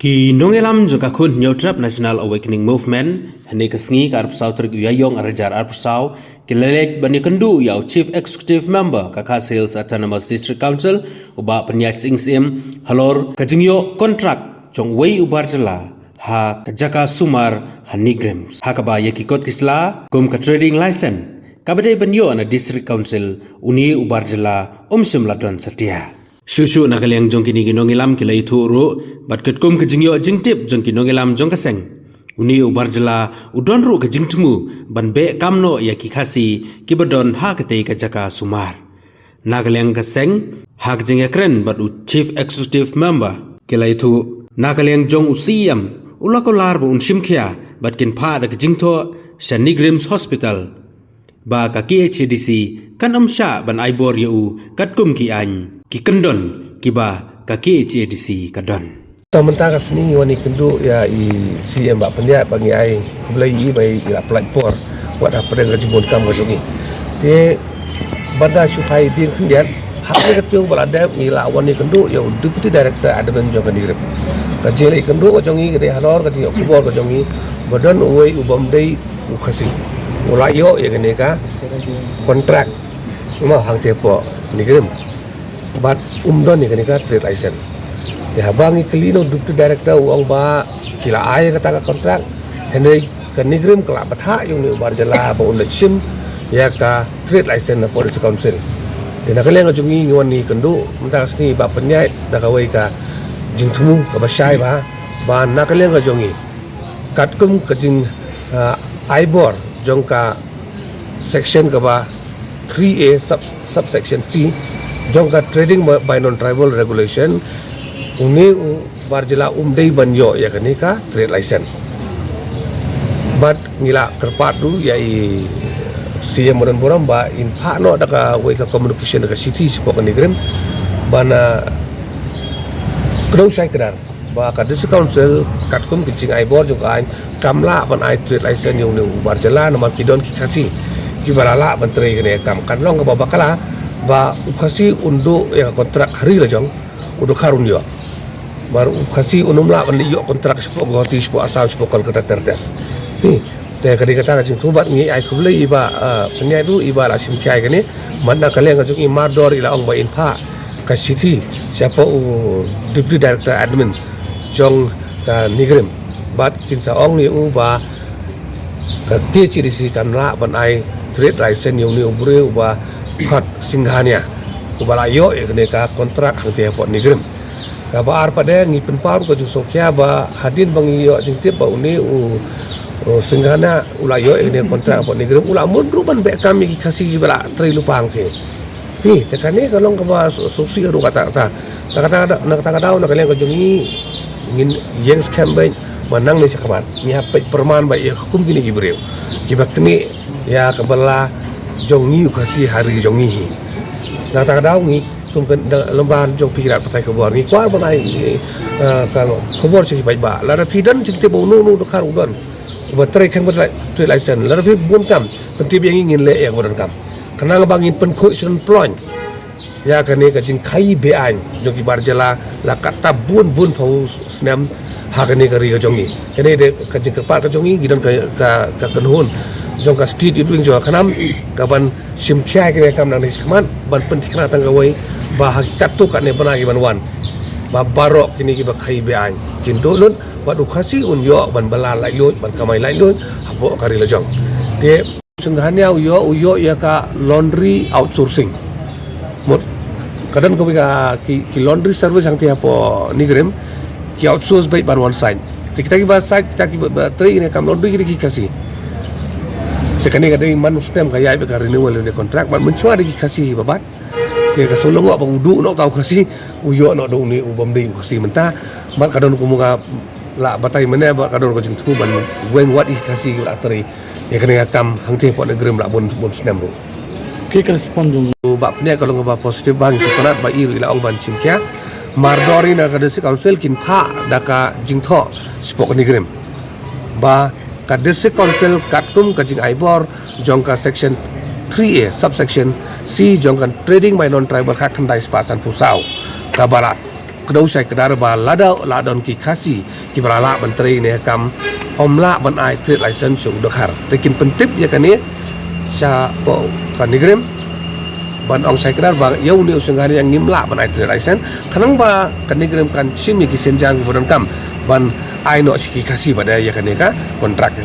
Ki nongelam joka kun Nyotrap National Awakening Movement hene kasngi ka arpsau trik uyayong arajar arpsau kilelek bani kendu yau Chief Executive Member ka Sales Autonomous District Council uba penyat sing sim halor kajingyo kontrak chong wei ubar jala ha kajaka sumar hanigrems ha kaba yakikot kisla kum ka trading license kabade banyo na District Council uni ubar jala simladon satia Shushu nakaliang jong kini ginongilam kila itu ru bat ketkum kejingyo jingtip jong kinongilam jong kaseng uni ubar jela udon ru kejingtemu ban be kamno ya kikasi kibadon ha kete kajaka sumar nakaliang kaseng ha kejing ekren bat u Chief Executive Member kila itu nakaliang jong usiyam ulakolar bu unshimkia bat kin pa da kejingto Shanigrims Hospital ba ka KHDC kan amsha ban aibor yu katkum ki an ki kendon kiba ka KHDC kadon Sementara sini wani kendu ya i CM ba pendia bangi ai belai bai ila platform buat apa dengan jibun kam ko jogi te banda supaya din kendian hakni ketung balada ila wani kendu ya deputy director admin joga direp kajele kendu ko jongi gede halor kajing kubor ko jongi badan uwei ubam dei ukasi ulayo ya gene ka kontrak ma hang tepo nigrem bat umdon ni gene ka trade license te habangi kelino deputy director uang ba kila ay kata kontrak hene ka nigrem kala batha yung ni ubar jala ba unat sim ya ka trade license na police council te nakaleng jongi ngwan ni kendu mentas ni ba penyai da kawai ka jingtumu ka basai ba nakaleng jongi katkum kajing aibor jongka section ka ba 3A subsection C jongka trading by non-tribal regulation uni barjela umdei banyo ya kani ka trade license but ngila terpadu ya i CM moden boram ba in pa no daka way ka communication ka city sipo ka nigrem bana kdo sai kadar ba ka district council katkum kicing aibor jongka kamla ban ai trade license yung ni barjela nama kidon kikasi kibarala menteri kene kam kanlong ka bakala ba ukasi undo ya kontrak hari la jong udo karun yo bar ukasi unumla ban yo kontrak sipo goti sipo asal sipo kol kata terter ni te kadi kata ka jing tubat ngi ai kuble iba penya du iba la sim kai kene manna kale nga jong imar dor ila ong ba in pa ka city siapa deputy director admin jong ka nigrem bat kinsa ong ni uba ka KHDC kamla ban ai trade license yung ni ubre uba khat singhania ubala yo ekne ka kontrak hang te pot nigrem ka ba ar pada ngi penpar ko jusok ya ba hadin bang yo jingtip ba uni singhana ula yo ekne kontrak pot nigrem ula mundru ban be kami kasi bala tri lupang te ni tekane kalong ka ba sosi ru kata daw na kalen ko jungi ngin yang campaign manang ni sakamat ni hapai perman ba ya hukum kini gibreu kibak ni ya kebala jongi ukasi hari jongi data daw ni kum lemban jong pikiran patai kebor ni kwa banai kalau kebor sih baik ba lara pidan jingte bo nu dokar udon baterai kan baterai license lara pi bun kam penti yang ingin le yang bodon kam kenal bangin pencosion plan ya kane ka jing kai be an jogi barjala la kata bun pau snam hakane kari ka jongi kene de ka jing ka jongi gidan ka kenhun jong ka street itu yang jauh kanam kapan simkia kene kam nang nisman ban pentikna tanggawai ba hakikat tu kan ne banagi ban wan ba barok kini ki ba khai be an kin dolun ba du khasi un yo ban bala lai lut ban kamai lai lut hapo kari la jong te sungghania uyo ya ka laundry outsourcing mot kadang ko ki laundry service yang tiap nigrem ki outsource by ban one side kita ki ba side kita ki ba tri ne kam laundry ki kasi tekane kadai manustem kaya be ka renewal ni kontrak ban mencua di kasi babat ke ka solong apa udu no tau kasi uyo no do ni ubam dei kasi menta ban kadon ko muga la batai mene ba kadon ko jing tu ban weng wat kasi la tri ya kena kam hang te pot negrem la bon snem ro ke respond jong ba pne kalau ngaba positif bang sekonat ba ir ila ong ban simkia mardori na ka district council kin pha daka jingtho spok negrem ba ka district council katkum kajing aibor jongka section 3A subsection C jongkan trading by non tribal khat khandai spasan pusau ka barat kedau saya kedar ba ladon ki khasi ki berala menteri ne kam omla ban ai trade license chung dokhar tekin pentip ya kan ni sa po kan nigrem ban ong sai kedar ba yau ni usungari yang ngimla ban ai trade license kanang ba kan nigrem kan simi ki senjang ki bodan kam ban ai no ki khasi pada ya kan ni ka kontrak